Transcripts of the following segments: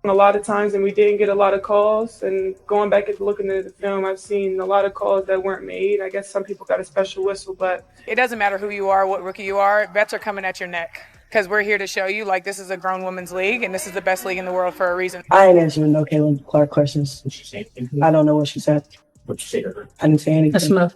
a lot of times and we didn't get a lot of calls. And going back and looking at the film, I've seen a lot of calls that weren't made. I guess some people got a special whistle, but it doesn't matter who you are, what rookie you are, bets are coming at your neck. Because we're here to show you, like, this is a grown women's league, and this is the best league in the world for a reason. I ain't answering no Caitlin Clark questions. I don't know what she said. What you say to her? I didn't say anything. That's enough.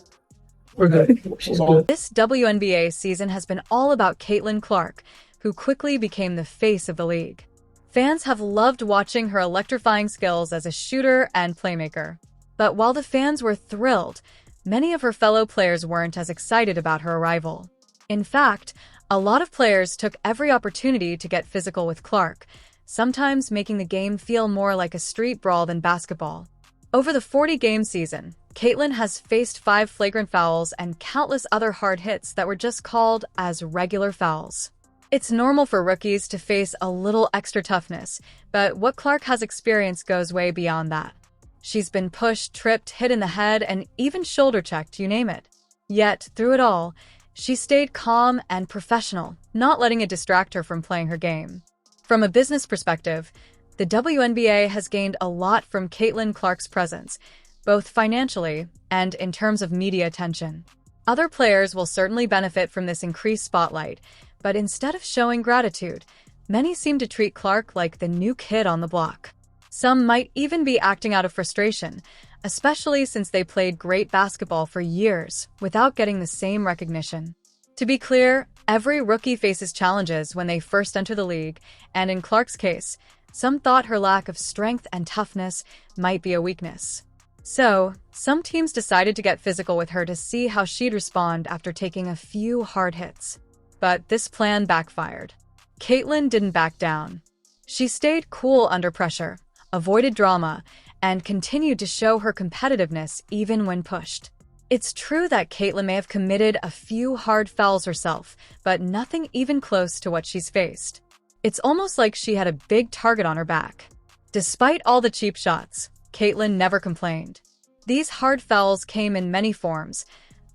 We're good. She's good. This WNBA season has been all about Caitlin Clark, who quickly became the face of the league. Fans have loved watching her electrifying skills as a shooter and playmaker. But while the fans were thrilled, many of her fellow players weren't as excited about her arrival. In fact, a lot of players took every opportunity to get physical with Clark, sometimes making the game feel more like a street brawl than basketball. Over the 40-game season, Caitlin has faced 5 flagrant fouls and countless other hard hits that were just called as regular fouls. It's normal for rookies to face a little extra toughness, but what Clark has experienced goes way beyond that. She's been pushed, tripped, hit in the head, and even shoulder-checked, you name it. Yet, through it all, she stayed calm and professional, not letting it distract her from playing her game. From a business perspective, the WNBA has gained a lot from Caitlin Clark's presence, both financially and in terms of media attention. Other players will certainly benefit from this increased spotlight, but instead of showing gratitude, many seem to treat Clark like the new kid on the block. Some might even be acting out of frustration, especially since they played great basketball for years without getting the same recognition. To be clear, every rookie faces challenges when they first enter the league, and in Clark's case, some thought her lack of strength and toughness might be a weakness. So, some teams decided to get physical with her to see how she'd respond after taking a few hard hits. But this plan backfired. Caitlin didn't back down. She stayed cool under pressure, avoided drama, and continued to show her competitiveness even when pushed. It's true that Caitlin may have committed a few hard fouls herself, but nothing even close to what she's faced. It's almost like she had a big target on her back. Despite all the cheap shots, Caitlin never complained. These hard fouls came in many forms,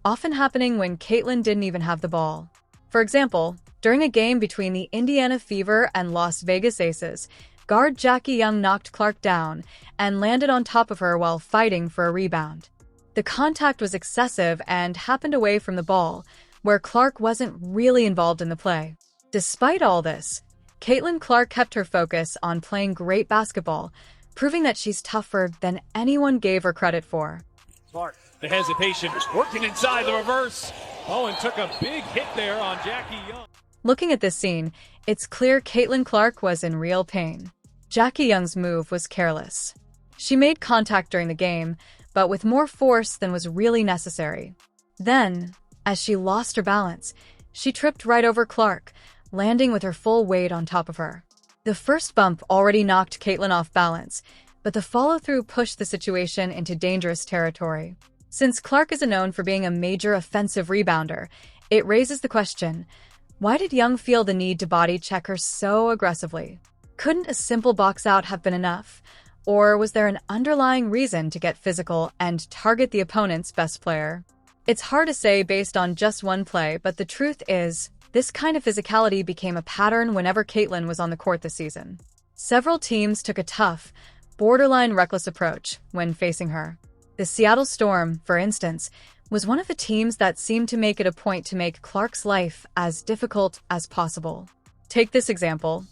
often happening when Caitlin didn't even have the ball. For example, during a game between the Indiana Fever and Las Vegas Aces, guard Jackie Young knocked Clark down and landed on top of her while fighting for a rebound. The contact was excessive and happened away from the ball, where Clark wasn't really involved in the play. Despite all this, Caitlin Clark kept her focus on playing great basketball, proving that she's tougher than anyone gave her credit for. Clark, the hesitation, working inside the reverse. Owen took a big hit there on Jackie Young. Looking at this scene, it's clear Caitlin Clark was in real pain. Jackie Young's move was careless. She made contact during the game, but with more force than was really necessary. Then, as she lost her balance, she tripped right over Clark, landing with her full weight on top of her. The first bump already knocked Caitlin off balance, but the follow-through pushed the situation into dangerous territory. Since Clark isn't known for being a major offensive rebounder, it raises the question, why did Young feel the need to body check her so aggressively? Couldn't a simple box out have been enough? Or was there an underlying reason to get physical and target the opponent's best player? It's hard to say based on just one play, but the truth is, this kind of physicality became a pattern whenever Caitlin was on the court this season. Several teams took a tough, borderline reckless approach when facing her. The Seattle Storm, for instance, was one of the teams that seemed to make it a point to make Clark's life as difficult as possible. Take this example.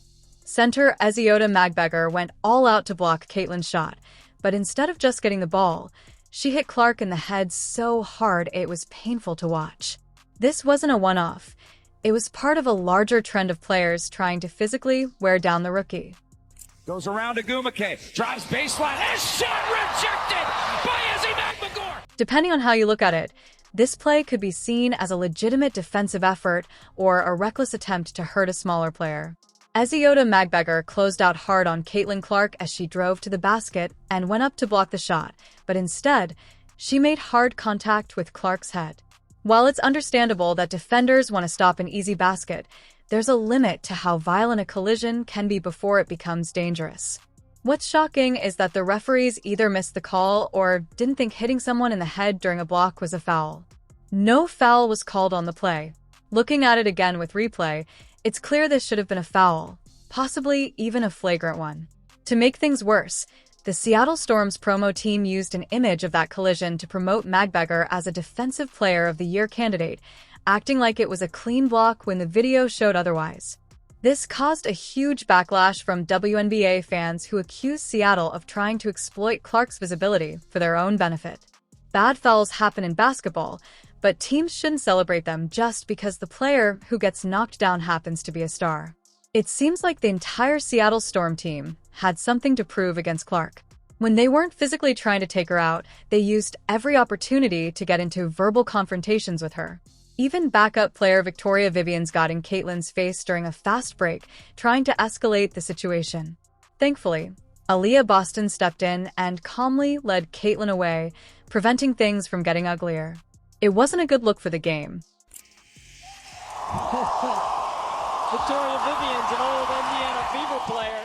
Center Eziota Magbeger went all out to block Caitlin's shot, but instead of just getting the ball, she hit Clark in the head so hard it was painful to watch. This wasn't a one-off. It was part of a larger trend of players trying to physically wear down the rookie. Goes around to Gumake, drives baseline, and shot rejected by Ezzy Magbeger. Depending on how you look at it, this play could be seen as a legitimate defensive effort or a reckless attempt to hurt a smaller player. Eziota Magbeger closed out hard on Caitlin Clark as she drove to the basket and went up to block the shot, but instead, she made hard contact with Clark's head. While it's understandable that defenders want to stop an easy basket, there's a limit to how violent a collision can be before it becomes dangerous. What's shocking is that the referees either missed the call or didn't think hitting someone in the head during a block was a foul. No foul was called on the play. Looking at it again with replay, it's clear this should have been a foul, possibly even a flagrant one. To make things worse, the Seattle Storm's promo team used an image of that collision to promote Magbeger as a Defensive Player of the Year candidate, acting like it was a clean block when the video showed otherwise. This caused a huge backlash from WNBA fans who accused Seattle of trying to exploit Clark's visibility for their own benefit. Bad fouls happen in basketball, but teams shouldn't celebrate them just because the player who gets knocked down happens to be a star. It seems like the entire Seattle Storm team had something to prove against Clark. When they weren't physically trying to take her out, they used every opportunity to get into verbal confrontations with her. Even backup player Victoria Vivians got in Caitlin's face during a fast break, trying to escalate the situation. Thankfully, Aaliyah Boston stepped in and calmly led Caitlin away, preventing things from getting uglier. It wasn't a good look for the game. Victoria Vivians, an old Indiana Fever player.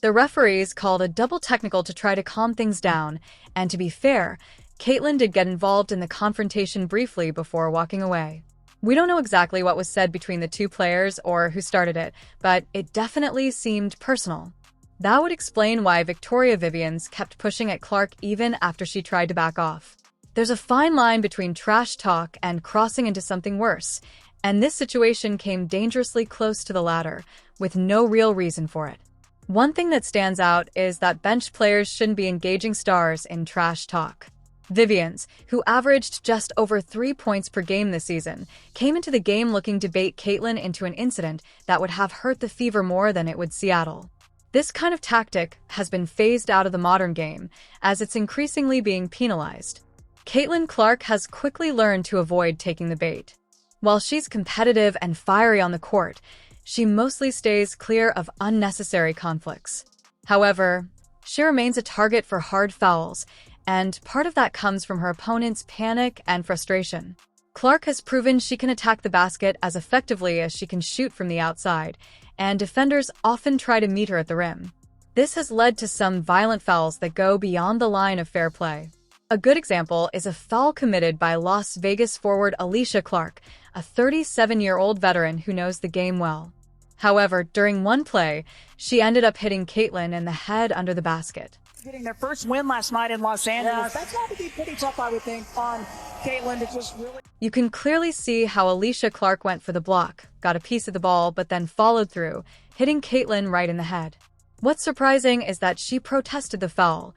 The referees called a double technical to try to calm things down, and to be fair, Caitlin did get involved in the confrontation briefly before walking away. We don't know exactly what was said between the two players or who started it, but it definitely seemed personal. That would explain why Victoria Vivians kept pushing at Clark even after she tried to back off. There's a fine line between trash talk and crossing into something worse, and this situation came dangerously close to the latter, with no real reason for it. One thing that stands out is that bench players shouldn't be engaging stars in trash talk. Vivians, who averaged just over 3 points per game this season, came into the game looking to bait Caitlin into an incident that would have hurt the Fever more than it would Seattle. This kind of tactic has been phased out of the modern game, as it's increasingly being penalized. Caitlin Clark has quickly learned to avoid taking the bait. While she's competitive and fiery on the court, she mostly stays clear of unnecessary conflicts. However, she remains a target for hard fouls, and part of that comes from her opponent's panic and frustration. Clark has proven she can attack the basket as effectively as she can shoot from the outside, and defenders often try to meet her at the rim. This has led to some violent fouls that go beyond the line of fair play. A good example is a foul committed by Las Vegas forward Alicia Clark, a 37-year-old veteran who knows the game well. However, during one play, she ended up hitting Caitlin in the head under the basket. Getting their first win last night in Los Angeles. That's got to be pretty tough, I would think, on Caitlin to just really... You can clearly see how Alicia Clark went for the block, got a piece of the ball, but then followed through, hitting Caitlin right in the head. What's surprising is that she protested the foul,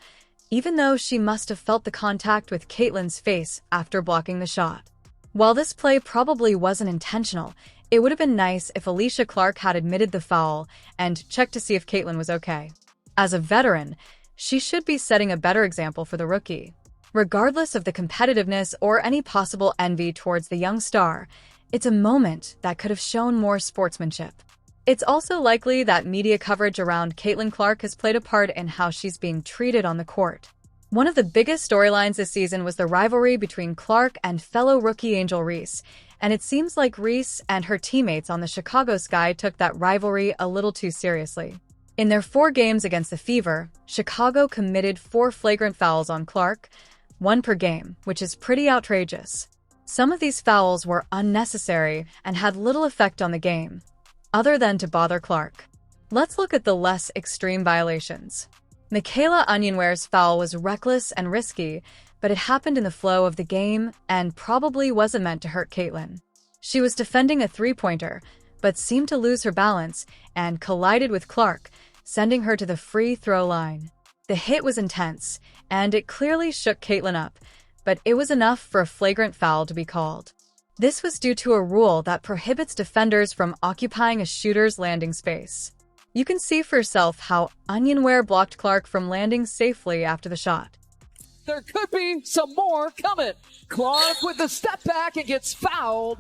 even though she must have felt the contact with Caitlin's face after blocking the shot. While this play probably wasn't intentional, it would have been nice if Alicia Clark had admitted the foul and checked to see if Caitlin was okay. As a veteran, she should be setting a better example for the rookie. Regardless of the competitiveness or any possible envy towards the young star, it's a moment that could have shown more sportsmanship. It's also likely that media coverage around Caitlin Clark has played a part in how she's being treated on the court. One of the biggest storylines this season was the rivalry between Clark and fellow rookie Angel Reese, and it seems like Reese and her teammates on the Chicago Sky took that rivalry a little too seriously. In their 4 games against the Fever, Chicago committed 4 flagrant fouls on Clark, 1 per game, which is pretty outrageous. Some of these fouls were unnecessary and had little effect on the game, other than to bother Clark. Let's look at the less extreme violations. Michaela Onyenware's foul was reckless and risky, but it happened in the flow of the game and probably wasn't meant to hurt Caitlin. She was defending a 3-pointer, but seemed to lose her balance and collided with Clark, sending her to the free throw line. The hit was intense, and it clearly shook Caitlin up, but it was enough for a flagrant foul to be called. This was due to a rule that prohibits defenders from occupying a shooter's landing space. You can see for yourself how Onyenware blocked Clark from landing safely after the shot. There could be some more coming. Clark with the step back and gets fouled.